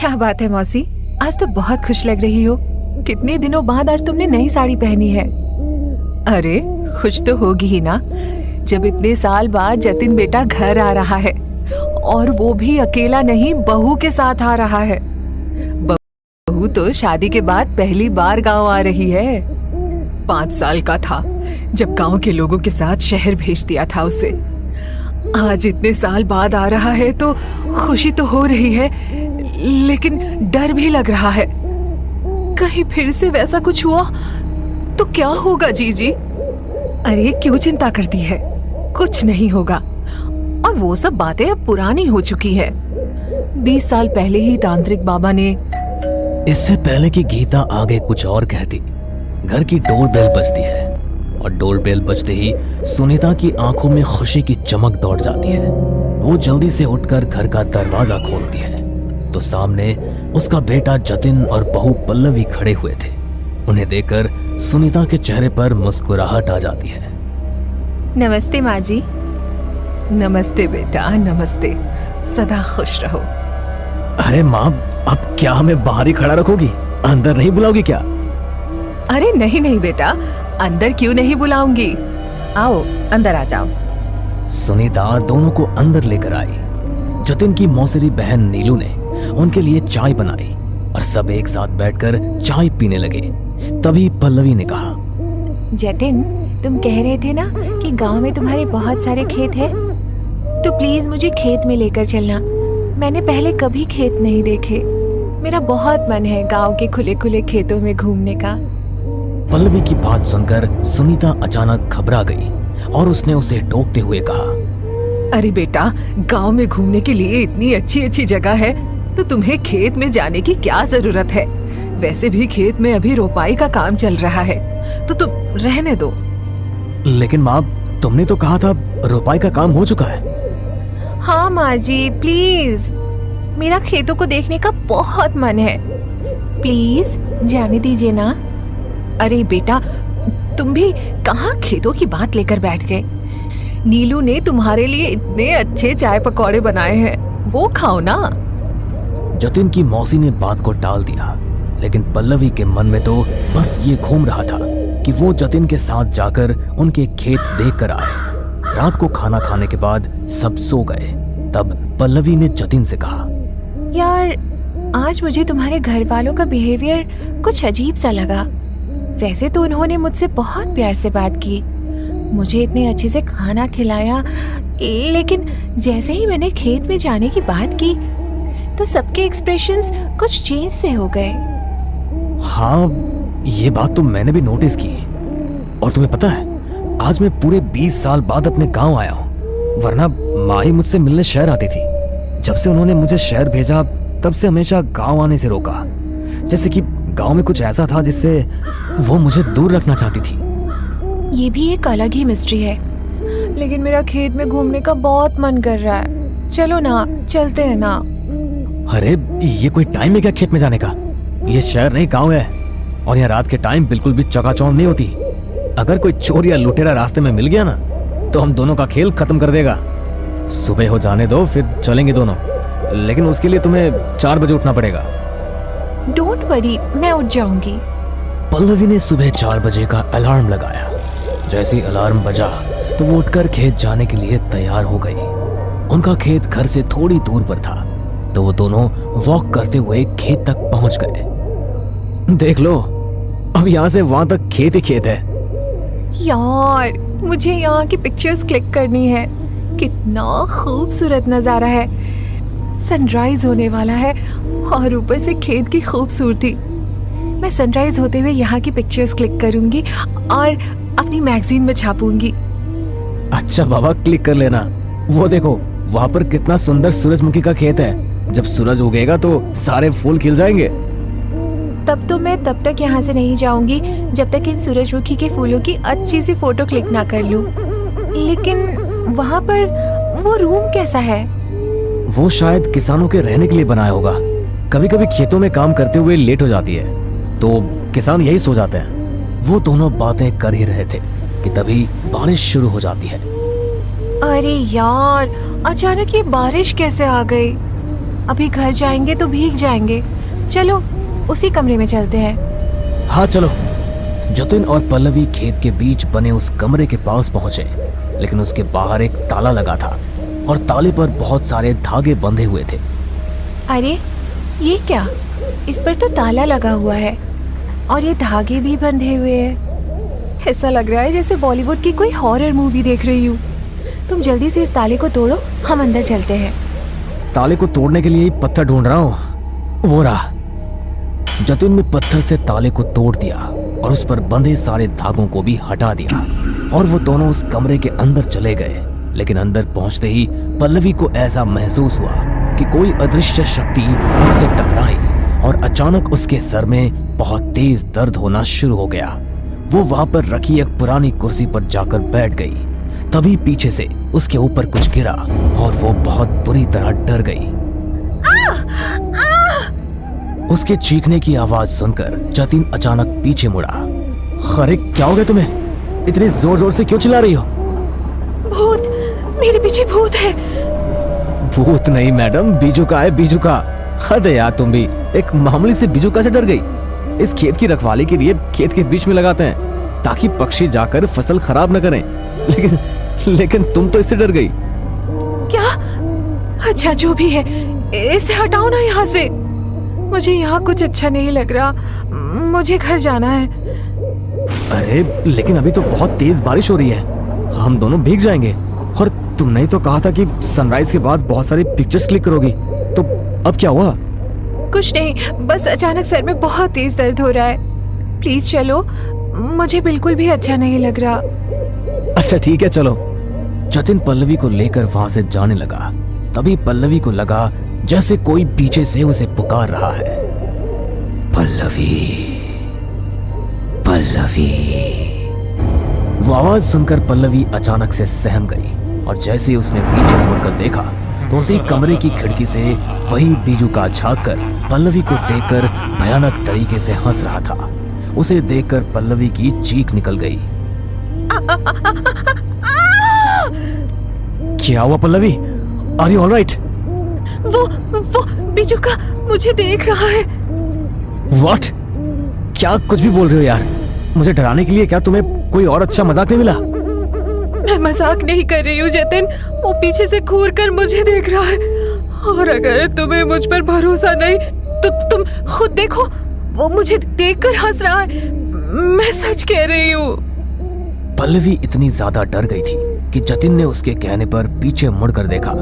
क्या बात है मौसी, आज तो बहुत खुश लग रही हो। कितने दिनों बाद आज तुमने नई साड़ी पहनी है। अरे खुश तो होगी ही ना, जब इतने साल बाद जतिन बेटा घर आ रहा है, और वो भी अकेला नहीं, बहू के साथ आ रहा है। बहू तो शादी के बाद पहली बार गांव आ रही है। 5 साल का था जब गांव के लोगों के साथ शहर भेज दिया था उसे। आज इतने साल बाद आ रहा है तो खुशी तो हो रही है, लेकिन डर भी लग रहा है। कहीं फिर से वैसा कुछ हुआ तो क्या होगा जीजी? अरे क्यों चिंता करती है, कुछ नहीं होगा। और वो सब बातें अब पुरानी हो चुकी है। 20 साल पहले ही तांत्रिक बाबा ने। इससे पहले कि गीता आगे कुछ और कहती, घर की डोरबेल बजती है और डोरबेल बजते ही सुनीता की आंखों में खुशी की चमक दौड़ जाती है। वो जल्दी से उठकर घर का दरवाजा खोलती है तो सामने उसका बेटा जतिन और बहू पल्लवी खड़े हुए थे। उन्हें देखकर सुनीता के चेहरे पर मुस्कुराहट आ जाती है। नमस्ते माँ जी। नमस्ते बेटा, नमस्ते। सदा खुश रहो। अरे माँ, अब क्या हमें बाहर ही खड़ा रखोगी? अंदर नहीं बुलाओगी क्या? अरे नहीं नहीं बेटा, अंदर क्यों नहीं बुलाऊंगी। आओ अंदर आ जाओ। सुनीता दोनों को अंदर लेकर आई। जतिन की मौसेरी बहन नीलू ने उनके लिए चाय बनाई और सब एक साथ बैठकर चाय पीने लगे। तभी पल्लवी ने कहा, जतिन, तुम कह रहे थे ना कि गांव में तुम्हारे बहुत सारे खेत हैं, तो प्लीज मुझे खेत में लेकर चलना। मैंने पहले कभी खेत नहीं देखे। मेरा बहुत मन है गांव के खुले खुले खेतों में घूमने का। पल्लवी की बात सुनकर सुनीता अचानक घबरा गई और उसने उसे टोकते हुए कहा, अरे बेटा, गांव में घूमने के लिए इतनी अच्छी अच्छी जगह है, तो तुम्हें खेत में जाने की क्या जरूरत है? वैसे भी खेत में अभी रोपाई का काम चल रहा है, तो तुम रहने दो। लेकिन माँ, तुमने तो कहा था रोपाई का काम हो चुका है। हाँ माँ जी, प्लीज, मेरा खेतों को देखने का बहुत मन है। प्लीज जाने दीजिए ना। अरे बेटा, तुम भी कहाँ खेतों की बात लेकर बैठ गए। नीलू ने तुम्हारे लिए इतने अच्छे चाय पकौड़े बनाए हैं, वो खाओ ना। जतिन की मौसी ने बात को टाल दिया, लेकिन पल्लवी के मन में तो बस ये घूम रहा था कि वो जतिन के साथ जाकर उनके खेत देख कर आए। रात को खाना खाने के बाद सब सो गए। तब पल्लवी ने जतिन से कहा, यार, आज मुझे तुम्हारे घर वालों का बिहेवियर कुछ अजीब सा लगा। वैसे तो उन्होंने मुझसे बहुत प्यार से बात की, मुझे इतने अच्छे से खाना खिलाया, लेकिन जैसे ही मैंने खेत में जाने की बात की तो सबके एक्सप्रेशंस कुछ चेंज से हो गए। हाँ, ये बात तो मैंने भी नोटिस की। और तुम्हें पता है, आज मैं पूरे 20 साल बाद अपने गांव आया हूँ। वरना माँ ही मुझसे मिलने शहर आती थी। जब से उन्होंने मुझे शहर भेजा, तब से हमेशा गांव आने से रोका, जैसे कि गांव में कुछ ऐसा था जिससे वो मुझे दूर रखना चाहती थी। ये भी एक अलग ही मिस्ट्री है, लेकिन मेरा खेत में घूमने का बहुत मन कर रहा है। चलो ना, चलते हैं ना। अरे ये कोई टाइम है क्या खेत में जाने का? ये शहर नहीं, गांव है, और यहाँ रात के टाइम बिल्कुल भी चकाचौंध नहीं होती। अगर कोई चोर या लुटेरा रास्ते में मिल गया ना, तो हम दोनों का खेल खत्म कर देगा। सुबह हो जाने दो, फिर चलेंगे दोनों, लेकिन उसके लिए तुम्हें 4 बजे उठना पड़ेगा। डोंट वरी, मैं उठ जाऊंगी। पल्लवी ने सुबह 4 बजे का अलार्म लगाया। जैसे ही अलार्म बजा तो वो उठकर खेत जाने के लिए तैयार हो गई। उनका खेत घर से थोड़ी दूर पर था, तो वो दोनों वॉक करते हुए खेत तक पहुंच गए। देख लो, अब यहाँ से वहां तक खेत ही खेत है। यार, मुझे यहाँ की पिक्चर्स क्लिक करनी है। कितना खूबसूरत नजारा है। सनराइज होने वाला है और ऊपर से खेत की खूबसूरती। मैं सनराइज होते हुए यहाँ की पिक्चर्स क्लिक करूंगी और अपनी मैगजीन में छापूंगी। अच्छा बाबा, क्लिक कर लेना। वो देखो, वहाँ पर कितना सुंदर सूरजमुखी का खेत है। जब सूरज उगेगा तो सारे फूल खिल जाएंगे। तब तो मैं तब तक यहाँ से नहीं जाऊंगी जब तक इन सूरजमुखी के फूलों की अच्छी सी फोटो क्लिक ना कर लूं। लेकिन वहाँ पर वो रूम कैसा है? वो शायद किसानों के रहने के लिए बनाया होगा। कभी कभी खेतों में काम करते हुए लेट हो जाती है, तो किसान यही सो जाते हैं। वो दोनों बातें कर ही रहे थे कि तभी बारिश शुरू हो जाती है। अरे यार, अचानक ये बारिश कैसे आ गई? अभी घर जाएंगे तो भीग जाएंगे। चलो उसी कमरे में चलते हैं। हाँ चलो। जतिन और पल्लवी खेत के बीच बने उस कमरे के पास पहुंचे, लेकिन उसके बाहर एक ताला लगा था और ताले पर बहुत सारे धागे बंधे हुए थे। अरे ये क्या, इस पर तो ताला लगा हुआ है और ये धागे भी बंधे हुए हैं। ऐसा लग रहा है जैसे बॉलीवुड की कोई हॉरर मूवी देख रही हूँ। तुम जल्दी से इस ताले को तोड़ो, हम अंदर चलते हैं। ताले को तोड़ने के लिए पत्थर ढूंढ रहा हूँ। वो रहा। जतिन ने पत्थर से ताले को तोड़ दिया और उस पर बंधे सारे धागों को भी हटा दिया और वो दोनों उस कमरे के अंदर चले गए। लेकिन अंदर पहुंचते ही पल्लवी को ऐसा महसूस हुआ कि कोई अदृश्य शक्ति उससे टकराई और अचानक उसके सर में बहुत तेज दर्द होना शुरू हो गया। वो वहां पर रखी एक पुरानी कुर्सी पर जाकर बैठ गई। तभी पीछे से उसके ऊपर कुछ गिरा और वो बहुत बुरी तरह डर गई। उसके चीखने की आवाज सुनकर जतिन अचानक पीछे मुड़ा। अरे क्या हो गया तुम्हें? इतनी जोर जोर से क्यों चिल्ला रही हो? भूत, मेरे पीछे भूत है। भूत नहीं मैडम, बीजुका है, बीजुका। हद है यार, तुम भी एक मामूली से बीजुका से डर गई। इस खेत की रखवाली के लिए खेत के बीच में लगाते हैं ताकि पक्षी जाकर फसल खराब न करें, लेकिन तुम तो इससे डर गई। क्या? अच्छा जो भी है, इसे हटाओ ना यहाँ से। मुझे यहाँ कुछ अच्छा नहीं लग रहा, मुझे घर जाना है। अरे लेकिन अभी तो बहुत तेज बारिश हो रही है, हम दोनों भीग जाएंगे। और तुमने ही तो कहा था कि सनराइज के बाद बहुत सारी पिक्चर्स क्लिक करोगी, तो अब क्या हुआ? कुछ नहीं, बस अचानक सर में बहुत तेज दर्द हो रहा है। प्लीज चलो, मुझे बिल्कुल भी अच्छा नहीं लग रहा। अच्छा ठीक है चलो। जतिन पल्लवी को लेकर वहां से जाने लगा। तभी पल्लवी को लगा जैसे कोई पीछे से उसे पुकार रहा है। पल्लवी, पल्लवी। वो आवाज सुनकर पल्लवी अचानक से सहम गई और जैसे उसने पीछे मुड़कर देखा तो उसी कमरे की खिड़की से वही बीजुका झांककर पल्लवी को देखकर भयानक तरीके से हंस रहा था। उसे देखकर पल्लवी की चीख निकल गई। क्या हुआ पल्लवी? Are you alright? वो बीजुका मुझे देख रहा है। व्हाट? क्या कुछ भी बोल रहे हो यार? मुझे डराने के लिए क्या तुम्हें कोई और अच्छा मजाक नहीं मिला? मैं मजाक नहीं कर रही हूँ जतिन, वो पीछे से घूर कर मुझे देख रहा है। और अगर तुम्हें मुझ पर भरोसा नहीं तो तुम खुद देखो, वो मुझे देखकर हंस रहा है। मैं सच कह रही हूँ। पल्लवी इतनी ज्यादा डर गई थी कि जतिन ने उसके कहने पर पीछे मुड़कर देखा,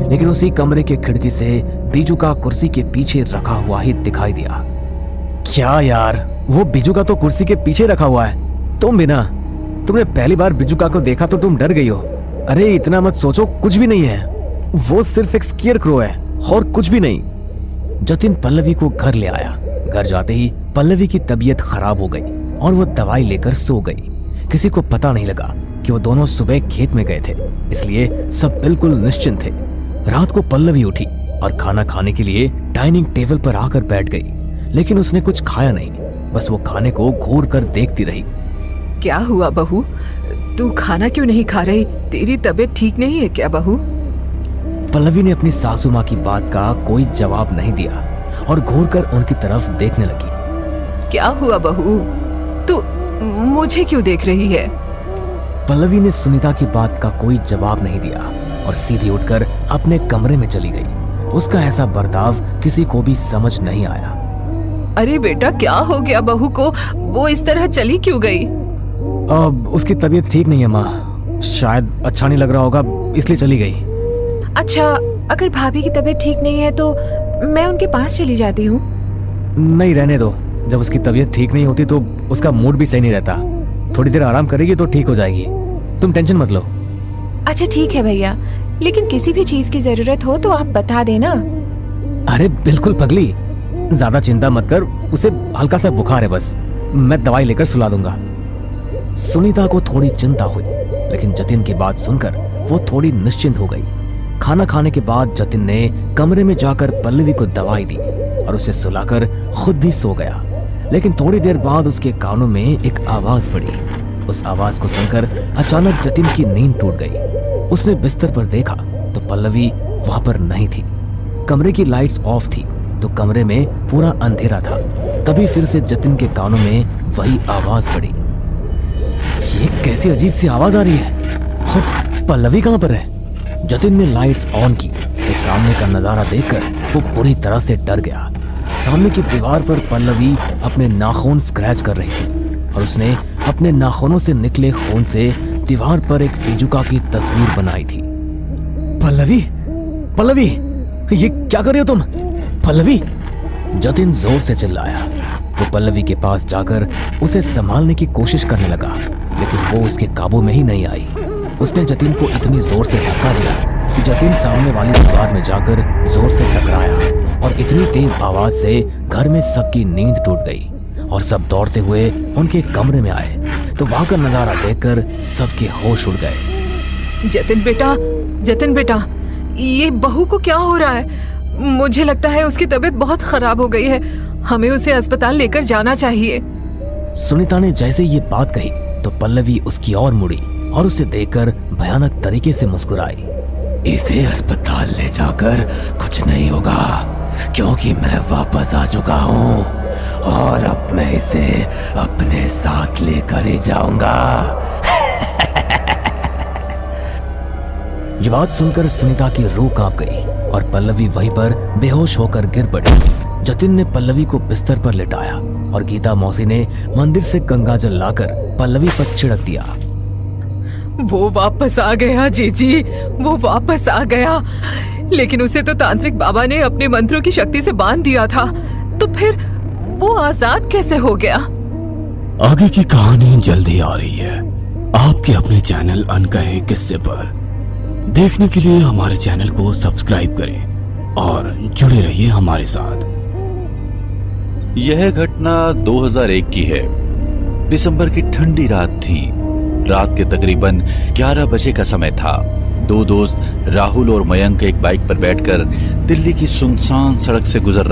लेकिन उसी कमरे के खिड़की से बीजुका कुर्सी के पीछे रखा हुआ ही दिखाई दिया। क्या यार, वो बीजुका तो कुर्सी के पीछे रखा हुआ है। तुम भी ना, तुमने पहली बार बीजुका को देखा तो तुम डर गई हो। अरे इतना मत सोचो, कुछ भी नहीं है, वो सिर्फ एक स्केयर क्रो है और कुछ भी नहीं। जतिन पल्लवी को घर ले आया। घर जाते ही पल्लवी की तबीयत खराब हो गई और वो दवाई लेकर सो गई। किसी को पता नहीं लगा कि वो दोनों सुबह खेत में गए थे, इसलिए सब बिल्कुल निश्चिंत थे। रात को पल्लवी उठी और खाना खाने के लिए डाइनिंग टेबल पर आकर बैठ गई, लेकिन उसने कुछ खाया नहीं, बस वो खाने को घूर कर देखती रही। क्या हुआ बहू, तू खाना क्यों नहीं खा रही? तेरी तबीयत ठीक नहीं है क्या बहू? पल्लवी ने अपनी सासू माँ की बात का कोई जवाब नहीं दिया और घूर कर उनकी तरफ देखने लगी। क्या हुआ बहू, तू मुझे क्यों देख रही है? पल्लवी ने सुनीता की बात का कोई जवाब नहीं दिया और सीधी उठकर अपने कमरे में चली गई। उसका ऐसा बर्ताव किसी को भी समझ नहीं आया। अरे बेटा, क्या हो गया बहू को? वो इस तरह चली क्यों गई? उसकी तबीयत ठीक नहीं है माँ, शायद अच्छा नहीं लग रहा होगा इसलिए चली गई। अच्छा, अगर भाभी की तबीयत ठीक नहीं है तो मैं उनके पास चली जाती हूँ। नहीं, रहने दो। जब उसकी तबीयत ठीक नहीं होती तो उसका मूड भी सही नहीं रहता। थोड़ी देर आराम करेगी तो ठीक हो जाएगी, तुम टेंशन मत लो। अच्छा ठीक है भैया, लेकिन किसी भी चीज की जरूरत हो तो आप बता देना। अरे बिल्कुल पगली, ज्यादा चिंता मत कर, उसे हल्का सा बुखार है बस, मैं दवाई लेकर सुला दूंगा। सुनीता को थोड़ी चिंता हुई, लेकिन जतिन की बात सुनकर वो थोड़ी निश्चिंत हो गई। खाना खाने के बाद जतिन ने कमरे में जाकर पल्लवी को दवाई दी और उसे सुलाकर खुद भी सो गया। लेकिन थोड़ी देर बाद उसके कानों में एक आवाज पड़ी। उस आवाज को सुनकर अचानक जतिन की नींद टूट गई। उसने बिस्तर पर देखा तो पल्लवी वहां पर नहीं थी। कमरे की लाइट्स ऑफ थी तो कमरे में पूरा अंधेरा था। तभी फिर से जतिन के कानों में वही आवाज पड़ी। ये कैसी अजीब सी आवाज आ रही है और पल्लवी कहाँ पर है? जतिन ने लाइट्स ऑन की तो सामने का नजारा देखकर वो पूरी तरह से डर गया। सामने की दीवार पर पल्लवी अपने नाखून स्क्रैच कर रही थी और उसने अपने नाखूनों से निकले खून से दीवार पर एक पिजुका की तस्वीर बनाई थी। पल्लवी, पल्लवी, ये क्या कर रही हो तुम? पल्लवी! जतिन जोर से चिल्लाया। वो पल्लवी के पास जाकर उसे संभालने की कोशिश करने लगा, लेकिन वो उसके काबू में ही नहीं आई। उसने जतिन को इतनी जोर से धक्का दिया कि जतिन सामने वाली दीवार में जाकर जोर से टकराया और इतनी तेज आवाज से घर में सबकी नींद टूट गई और सब दौड़ते हुए उनके कमरे में आए तो वहां का नजारा देखकर सबके होश उड़ गए। जतिन बेटा, ये बहू को क्या हो रहा है? मुझे लगता है उसकी तबीयत बहुत खराब हो गई है। हमें उसे अस्पताल लेकर जाना चाहिए। सुनीता ने जैसे ये बात कही तो पल्लवी उसकी ओर मुड़ी और उसे देखकर भयानक तरीके से मुस्कुराई। इसे अस्पताल ले जाकर कुछ नहीं होगा, क्योंकि मैं वापस आ चुका हूँ और अब मैं इसे अपने साथ लेकर ही जाऊंगा। ये बात सुनकर सुनीता की रूह कांप गई और पल्लवी वहीं पर बेहोश होकर गिर पड़ी। जतिन ने पल्लवी को बिस्तर पर लेटाया और गीता मौसी ने मंदिर से गंगाजल लाकर पल्लवी पर छिड़क दिया। वो वापस आ गया जीजी, वो वापस आ गया। लेकिन उसे तो तांत्रिक बाबा ने अपने मंत्रों की शक्ति से बांध दिया था, तो फिर वो आजाद कैसे हो गया? आगे की कहानी जल्दी आ रही है आपके अपने चैनल अनकहे किस्से पर। देखने के लिए हमारे चैनल को सब्सक्राइब करें और जुड़े रहिए हमारे साथ। यह घटना 2001 की है। दिसंबर की ठंडी रात थी। रात के तकरीबन 11 बजे का समय था। दो दोस्त राहुल और मयंक एक बाइक पर बैठकर दिल्ली की सुनसान सड़क से गुजर रहे